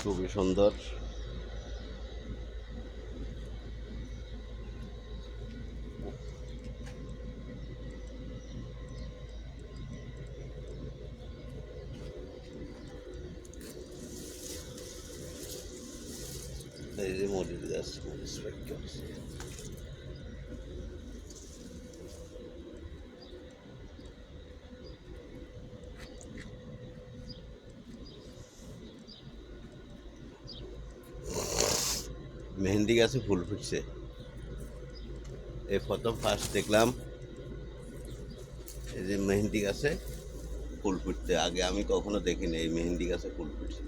খুবই সুন্দর। এই যে মরিচ গাছ, মরিচ পাইকা আছে। মেহেন্দি গাছে ফুল ফুটছে, এই প্রথম ফার্স্ট দেখলাম এই যে মেহেন্দি গাছে ফুল ফুটতে। আগে আমি কখনো দেখিনি এই মেহেন্দি গাছে ফুল ফুটছে।